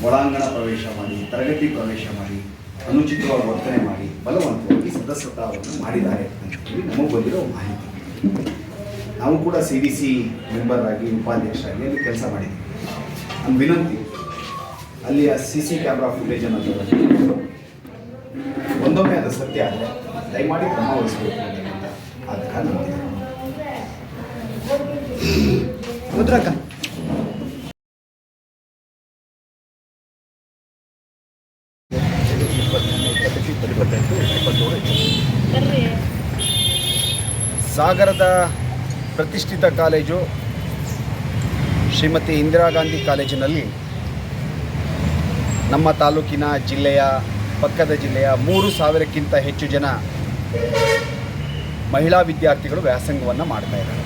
ಒಳಾಂಗಣ ಪ್ರವೇಶ ಮಾಡಿ, ತರಗತಿ ಪ್ರವೇಶ ಮಾಡಿ, ಅನುಚಿತವಾಗಿ ವರ್ತನೆ ಮಾಡಿ ಬಲವಂತವಾಗಿ ಸದಸ್ಯತ್ವವನ್ನು ಮಾಡಿದ್ದಾರೆ ಅಂತ ಹೇಳಿ ನಮಗೆ ಬಂದಿರೋ ಮಾಹಿತಿ. ನಾವು ಕೂಡ CDC ಮೆಂಬರ್ ಆಗಿ ಉಪಾಧ್ಯಕ್ಷರಾಗಿ ಅಲ್ಲಿ ಕೆಲಸ ಮಾಡಿದ್ದೀವಿ. ನಮ್ಮ ವಿನಂತಿ, ಅಲ್ಲಿಯ CC ಕ್ಯಾಮ್ರಾ ಫುಟೇಜನ್ನು ತಗೊಂಡು ಒಂದೊಮ್ಮೆ ಅದು ಸತ್ಯ ಆದರೆ ದಯಮಾಡಿ ಕ್ರಮ ವಹಿಸಬೇಕು ಅಂತಕ್ಕಂಥ ಆಗ್ರಹ ನಮ್ಮದಿದೆ. ಮುದ್ರಕ ಸಾಗರದ ಪ್ರತಿಷ್ಠಿತ ಕಾಲೇಜು ಶ್ರೀಮತಿ ಇಂದಿರಾ ಗಾಂಧಿ ಕಾಲೇಜಿನಲ್ಲಿ ನಮ್ಮ ತಾಲೂಕಿನ ಜಿಲ್ಲೆಯ ಪಕ್ಕದ ಜಿಲ್ಲೆಯ 3,000ಕ್ಕಿಂತ ಹೆಚ್ಚು ಜನ ಮಹಿಳಾ ವಿದ್ಯಾರ್ಥಿಗಳು ವ್ಯಾಸಂಗವನ್ನು ಮಾಡ್ತಾ ಇದ್ದಾರೆ.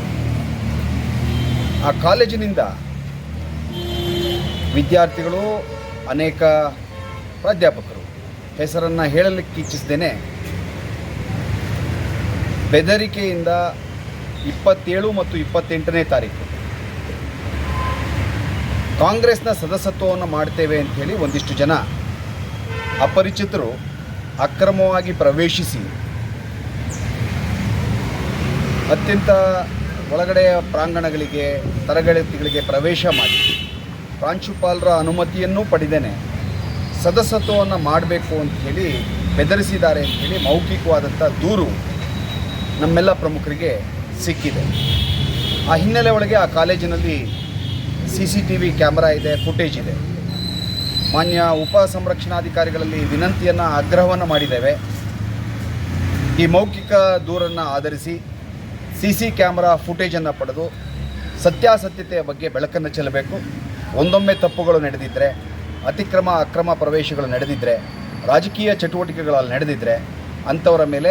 ಆ ಕಾಲೇಜಿನಿಂದ ವಿದ್ಯಾರ್ಥಿಗಳು, ಅನೇಕ ಪ್ರಾಧ್ಯಾಪಕರು, ಹೆಸರನ್ನು ಹೇಳಲಿಕ್ಕೆ ಇಚ್ಛಿಸದೇನೆ ಬೆದರಿಕೆಯಿಂದ 27 ಮತ್ತು 28ನೇ ತಾರೀಕು ಕಾಂಗ್ರೆಸ್ನ ಸದಸ್ಯತ್ವವನ್ನು ಮಾಡ್ತೇವೆ ಅಂಥೇಳಿ ಒಂದಿಷ್ಟು ಜನ ಅಪರಿಚಿತರು ಅಕ್ರಮವಾಗಿ ಪ್ರವೇಶಿಸಿ ಅತ್ಯಂತ ಒಳಗಡೆಯ ಪ್ರಾಂಗಣಗಳಿಗೆ, ತರಗತಿಗಳಿಗೆ ಪ್ರವೇಶ ಮಾಡಿ ಪ್ರಾಂಶುಪಾಲರ ಅನುಮತಿಯನ್ನೂ ಪಡೆದೇನೆ ಸದಸ್ಯತ್ವವನ್ನು ಮಾಡಬೇಕು ಅಂಥೇಳಿ ಬೆದರಿಸಿದ್ದಾರೆ ಅಂಥೇಳಿ ಮೌಖಿಕವಾದಂಥ ದೂರು ನಮ್ಮೆಲ್ಲ ಪ್ರಮುಖರಿಗೆ ಸಿಕ್ಕಿದೆ. ಆ ಹಿನ್ನೆಲೆ ಒಳಗೆ ಆ ಕಾಲೇಜಿನಲ್ಲಿ CCTV ಕ್ಯಾಮ್ರಾ ಇದೆ, ಫುಟೇಜ್ ಇದೆ. ಮಾನ್ಯ ಉಪ ಸಂರಕ್ಷಣಾಧಿಕಾರಿಗಳಲ್ಲಿ ವಿನಂತಿಯನ್ನು, ಆಗ್ರಹವನ್ನು ಮಾಡಿದ್ದೇವೆ. ಈ ಮೌಖಿಕ ದೂರನ್ನು ಆಧರಿಸಿ CC ಕ್ಯಾಮ್ರಾ ಫುಟೇಜನ್ನು ಪಡೆದು ಸತ್ಯಾಸತ್ಯತೆಯ ಬಗ್ಗೆ ಬೆಳಕನ್ನು ಚೆಲ್ಲಬೇಕು. ಒಂದೊಮ್ಮೆ ತಪ್ಪುಗಳು ನಡೆದಿದ್ದರೆ, ಅಕ್ರಮ ಪ್ರವೇಶಗಳು ನಡೆದಿದ್ದರೆ, ರಾಜಕೀಯ ಚಟುವಟಿಕೆಗಳಲ್ಲಿ ನಡೆದಿದ್ದರೆ ಅಂಥವರ ಮೇಲೆ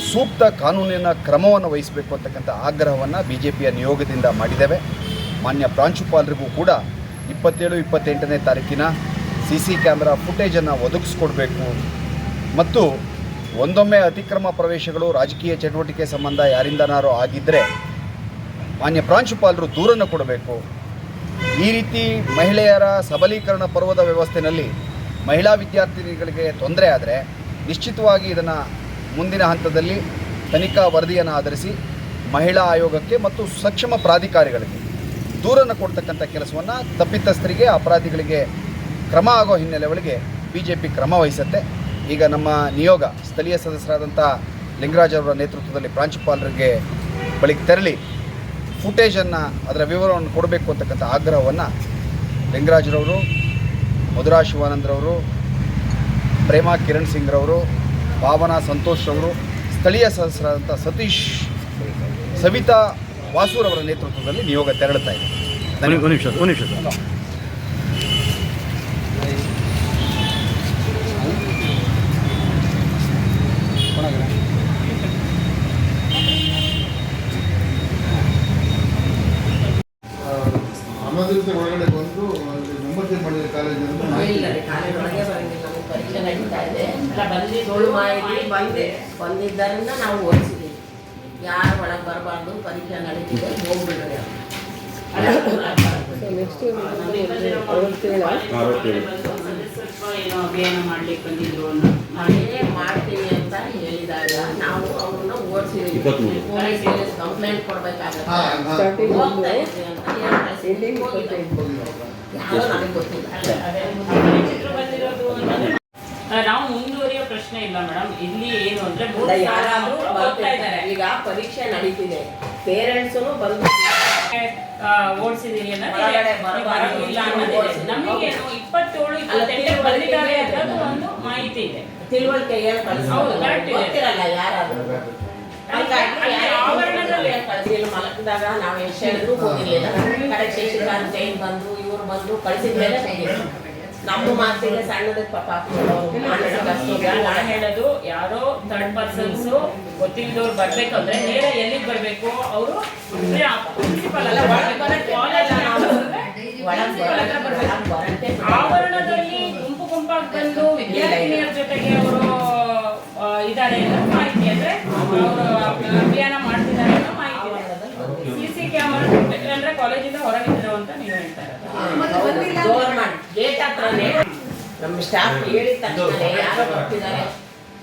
ಸೂಕ್ತ ಕಾನೂನಿನ ಕ್ರಮವನ್ನು ವಹಿಸಬೇಕು ಅಂತಕ್ಕಂಥ ಆಗ್ರಹವನ್ನು BJPಯ ನಿಯೋಗದಿಂದ ಮಾಡಿದ್ದೇವೆ. ಮಾನ್ಯ ಪ್ರಾಂಶುಪಾಲರಿಗೂ ಕೂಡ 27, 28ನೇ ತಾರೀಕಿನ CC ಕ್ಯಾಮ್ರಾ ಫುಟೇಜನ್ನು ಒದಗಿಸ್ಕೊಡ್ಬೇಕು ಮತ್ತು ಒಂದೊಮ್ಮೆ ಅತಿಕ್ರಮ ಪ್ರವೇಶಗಳು, ರಾಜಕೀಯ ಚಟುವಟಿಕೆ ಸಂಬಂಧ ಯಾರಿಂದನಾರು ಆಗಿದ್ದರೆ ಮಾನ್ಯ ಪ್ರಾಂಶುಪಾಲರು ದೂರನ್ನು ಕೊಡಬೇಕು. ಈ ರೀತಿ ಮಹಿಳೆಯರ ಸಬಲೀಕರಣ ಪರ್ವದ ವ್ಯವಸ್ಥೆಯಲ್ಲಿ ಮಹಿಳಾ ವಿದ್ಯಾರ್ಥಿನಿಗಳಿಗೆ ತೊಂದರೆ ಆದರೆ ನಿಶ್ಚಿತವಾಗಿ ಇದನ್ನು ಮುಂದಿನ ಹಂತದಲ್ಲಿ ತನಿಖಾ ವರದಿಯನ್ನು ಆಧರಿಸಿ ಮಹಿಳಾ ಆಯೋಗಕ್ಕೆ ಮತ್ತು ಸಕ್ಷಮ ಪ್ರಾಧಿಕಾರಿಗಳಿಗೆ ದೂರನ್ನು ಕೊಡ್ತಕ್ಕಂಥ ಕೆಲಸವನ್ನು, ತಪ್ಪಿತಸ್ಥರಿಗೆ, ಅಪರಾಧಿಗಳಿಗೆ ಕ್ರಮ ಆಗೋ ಹಿನ್ನೆಲೆ ಒಳಗೆ BJP ಕ್ರಮ ವಹಿಸುತ್ತೆ. ಈಗ ನಮ್ಮ ನಿಯೋಗ ಸ್ಥಳೀಯ ಸದಸ್ಯರಾದಂಥ ಲಿಂಗರಾಜ್ ಅವರ ನೇತೃತ್ವದಲ್ಲಿ ಪ್ರಾಂಶುಪಾಲರಿಗೆ ಬಳಿಗೆ ತೆರಳಿ ಫುಟೇಜನ್ನು, ಅದರ ವಿವರವನ್ನು ಕೊಡಬೇಕು ಅಂತಕ್ಕಂಥ ಆಗ್ರಹವನ್ನು ಲಿಂಗರಾಜ್ರವರು, ಮಧುರಾ ಶಿವಾನಂದ್ರವರು, ಪ್ರೇಮಾ ಕಿರಣ್ ಸಿಂಗ್ರವರು, ಭಾವನಾ ಸಂತೋಷ್ರವರು, ಸ್ಥಳೀಯ ಸದಸ್ಯರಾದಂಥ ಸತೀಶ್, ಸವಿತಾ ವಾಸೂರವರ ನೇತೃತ್ವದಲ್ಲಿ ನಿಯೋಗ ತೆರಳುತ್ತಾ ಇದೆ. ಒಂದು ನಿಮಿಷ ಒಳಗಡೆ ಬಂದು ನಂಬರ್ ಮಾಡಿದ ಪರೀಕ್ಷೆ ನಡೀತಾ ಇದೆ. ಬಂದಿದ್ದರಿಂದ ನಾವು ಓದಿಸಿದ್ದೀವಿ. ಯಾರು ಒಳಗೆ ಬರಬಾರ್ದು, ಪರೀಕ್ಷೆ ನಡೀತಿದೆ, ಹೋಗ್ಬಿಡ್ರಿ. ಅಭಿಯಾನ ಮಾಡ್ಲಿಕ್ಕೆ ಬಂದಿದ್ರು ಮಾಡ್ತೀನಿ ಅಂತ ಹೇಳಿದಾಗ ನಾವು ಅವ್ರನ್ನ ಓಡಿಸಿದ್ದೀವಿ. ಪೊಲೀಸ್ ಕಂಪ್ಲೇಂಟ್ ಕೊಡ್ಬೇಕಾಗತ್ತೆ, ಹೋಗ್ತಾ ಇದ್ವಿ ಅಂತ ಯಾರು ನನಗೆ ಗೊತ್ತಿಲ್ಲ. ನಾವು ಮುಂದುವರಿಯೋ ಪ್ರಶ್ನೆ ಇಲ್ಲ ಮೇಡಮ್. ಇಲ್ಲಿ ಏನು ಅಂದ್ರೆ ಯಾರಾದ್ರೂ ಬರ್ತಾ ಇದ್ದಾರೆ. ಈಗ ಪರೀಕ್ಷೆ ನಡೀತಿದೆ, ಪೇರೆಂಟ್ಸು ಬಂದು ಓಡಿಸಿದೀನಿ ನಮಗೇನು 27, 28 ಬಂದಿದ್ದಾರೆ ಅನ್ನೋದು ಒಂದು ಮಾಹಿತಿ ಇದೆ, ತಿಳುವಳಿಕೆ ಹೇಳಿ ಗೊತ್ತಿರಲ್ಲ ಯಾರಾದ್ರೂ. ಮಲಕಿದಾಗ ನಾವು ಎಷ್ಟು ಹೇಳಿದ್ರು ಹೋಗಿರ್ಲಿಲ್ಲ. ಕಡೆ ಶಶಿಕಾಂತ್ ಜೈನ್ ಬಂದ್ರು, ಇವ್ರು ಬಂದ್ರು, ಕಳಿಸಿದ ಮೇಲೆ ನಮ್ಮ ಮಾತಿಗೆ ಸಣ್ಣದಕ್ಕೆ ಪಾಪ ಹೇಳೋದು. ಯಾರೋ ಥರ್ಡ್ ಪರ್ಸನ್ಸ್ ಗೊತ್ತಿಲ್ಲದವ್ರು ಬರ್ಬೇಕಂದ್ರೆ ನೇರ ಎಲ್ಲಿಗೆ ಬರ್ಬೇಕು, ಅವರು ಪ್ರಿನ್ಸಿಪಲ್ ಅಲ್ಲ, ಆವರಣದಲ್ಲಿ ಗುಂಪಾಗಿ ಬಂದು ವಿದ್ಯಾರ್ಥಿನಿಯರ ಜೊತೆಗೆ ಅವರು ಇದ್ದಾರೆ ಅನ್ನೋ ಮಾಹಿತಿ, ಅಂದ್ರೆ ಅವರು ಅಭಿಯಾನ ಮಾಡ್ತಿದ್ದಾರೆ ಅನ್ನೋ ಮಾಹಿತಿ. CC ಕ್ಯಾಮರಾ ಅಂದ್ರೆ ಕಾಲೇಜಿಂದ ಹೊರಗಿದ್ರು ಅಂತ ನೀವು ಹೇಳ್ತಾ ಇರೋದು. ಗೇಟ್ ಹತ್ರನೇ ನಮ್ಮ ಸ್ಟಾಫ್ ಹೇಳಿದ ತಕ್ಷಣ ಯಾರೋ ಬರ್ತಿದ್ದಾರೆ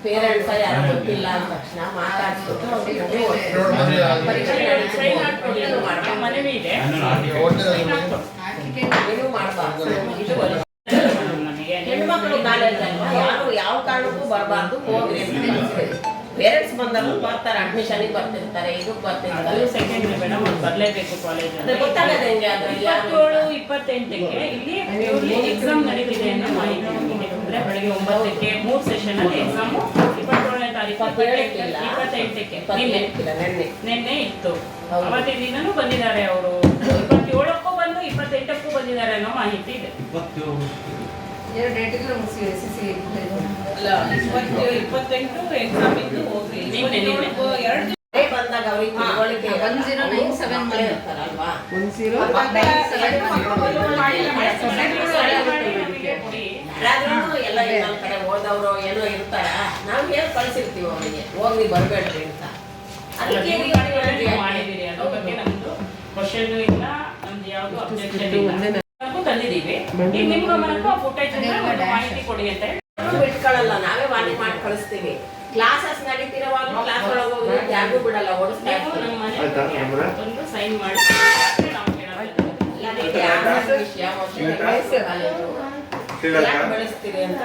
ಪೇರೆಂಟ್ಸ್ ಯಾರೋ ಗೊತ್ತಿಲ್ಲ ಅಂದ ತಕ್ಷಣ ಮಾತಾಡ್ಸ್ಬಿಟ್ಟು ಪರೀಕ್ಷೆ ಏನು ಮನವಿ ಇದೆ ಮಾಡಬಾರ್ದು ಇದು ಹೆಣ್ಮಕ್ಳು ಕಾಲೇಜ್ ಅಲ್ವಾ ಯಾರು ಯಾವ ಕಾರಣಕ್ಕೂ ಬರಬಾರ್ದು ಹೋಗ್ರಿ ಅಂತ ಕಳಿಸ್ಬೇಕು. ಪೇರೆಂಟ್ಸ್ ಬಂದಾಗ ಬರ್ತಾರೆ, ಅಡ್ಮಿಷನ್ಗೆ ಬರ್ತಿರ್ತಾರೆ, ಇದಕ್ಕೆ ಬರ್ತಿರ್ತಾರೆ. ಅದು ಸೆಕೆಂಡ್ರಿ ಮೇಡಮ್ ಅವ್ರು ಬರಲೇಬೇಕು ಕಾಲೇಜ್ ಅದೇ ಗೊತ್ತಾಗದೆ ಹೆಂಗೆ ಅದು 27-28ಕ್ಕೆ ಇಲ್ಲಿ ಪ್ಯೂರ್ಲಿ ಎಕ್ಸಾಮ್ ನಡೀತಿದೆ ಅನ್ನೋ ಮಾಹಿತಿ ನಮಗೆ. ಅಂದ್ರೆ ಬೆಳಗ್ಗೆ 9ಕ್ಕೆ 3 ಸೆಷನ್ ಅಲ್ಲಿ ಎಕ್ಸಾಮು 27ನೇ ತಾರೀಕು 28ಕ್ಕೆ ನಿನ್ನೆ ಇತ್ತು. ಅವತ್ತಿನ ದಿನನೂ ಬಂದಿದ್ದಾರೆ ಅವರು, 27ಕ್ಕೂ ಬಂದು 28ಕ್ಕೂ ಬಂದಿದ್ದಾರೆ ಅನ್ನೋ ಮಾಹಿತಿ ಇದೆ. ಅಲ್ಲ 28 ಎಕ್ಸಾಮ್ ಇದ್ದು ಹೋಗ್ರಿ. ನಿನ್ನೆ ಬಂದಾಗ ಅವ್ರಿಗೆ ತಿಳುವಳಿಕೆ 1097 ಮಂದಿ ಇರ್ತಾರಲ್ವಾ? ಯಾರಾದ್ರೂ ಎಲ್ಲ ಇನ್ನೊಂದ್ ಕಡೆ ಹೋದವ್ರು ಏನೋ ಇರ್ತಾರ, ನಾವು ಹೇಳಿ ಕಳ್ಸಿರ್ತೀವಿ ಅವರಿಗೆ ಹೋಗಿ ಬರ್ಬೇಡ್ರಿ ಅಂತ. ಅದಕ್ಕೆ ಮಾಡಿದೀರಿ ಅದ್ರ ಬಗ್ಗೆ ನಮ್ದು ಕ್ವಶನ್ ಇಲ್ಲ, ನಮ್ದು ಯಾವ್ದು ಅಬ್ಜೆಕ್ಷನ್ ಇಲ್ಲ. ತಂದಿದ್ದೀವಿ, ಈಗ ನಿಮ್ ಗಮನಕ್ಕೂ ಆ ಫುಟೇಜ್ ಮಾಹಿತಿ ಕೊಡಿ ಅಂತ ಹೇಳಿ ಬಿಟ್ಕೊಳ್ಳಲ್ಲ, ನಾವೇ ವಾಣಿ ಮಾಡಿ ಕಳಿಸ್ತೀವಿ. ಕ್ಲಾಸಸ್ ನಡೀತಿರೋವಾಗ ಕ್ಲಾಸ್ ಒಳಗೆ ಹೋಗಿ ಯಾರಿಗೂ ಬಿಡಲ್ಲ, ಓಡಿಸ್ತಾ ನೀವು ಇರ್ತೀವಿ. ನಮ್ಮ ಮನೆ ಒಂದು ಸೈನ್ ಮಾಡಿ ನಾವು ಅದಕ್ಕೆ ಆದಷ್ಟು ವಿಷಯ ಮೊದಲೇ ವಯಸ್ಸು ಕಾಲೇಜು. ಯಾಕೆ ಬೆಳೆಸ್ತೀರಿ ಅಂತ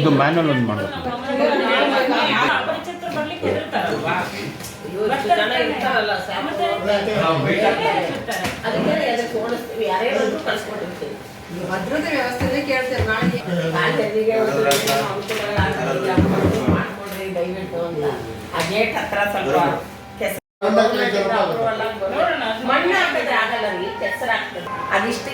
ಇದು ಮ್ಯಾನುವಲ್ ಒಂದು ಮಾಡಬೇಕು. ಅಪರಿಚಿತರು ಬರ್ಲಿಕ್ಕೆ ಹೆದರ್ತಾರಲ್ವಾ? ಇವತ್ತು ಜನ ಇರ್ತಾರಲ್ಲ ಸ್ಯಾಮ್ ಅದಕ್ಕೆ ಅದಕ್ಕೆ ಓಡಿಸ್ತೀವಿ, ಯಾರೇ ಬಂದ್ರು ಕಳ್ಸ್ಕೊಟ್ಟಿರ್ತೀವಿ. ಭದ್ರತೆ ವ್ಯವಸ್ಥೆ ಕೇಳ್ತೇವೆ ನಾಳೆ ಕಾಲೇಜಿಗೆ ಮಾಡ್ಕೊಡ್ರಿ ದಯವಿಟ್ಟು ಅಂತ. ಆ ಗೇಟ್ ಹತ್ರ ಸ್ವಲ್ಪ ಕೆಸರು ಮಣ್ಣು ಹಾಕಿದ್ರೆ ಆಗಲ್ಲ ರೀ, ಕೆಸರಾಗ್ತದೆ ಅದಿಷ್ಟು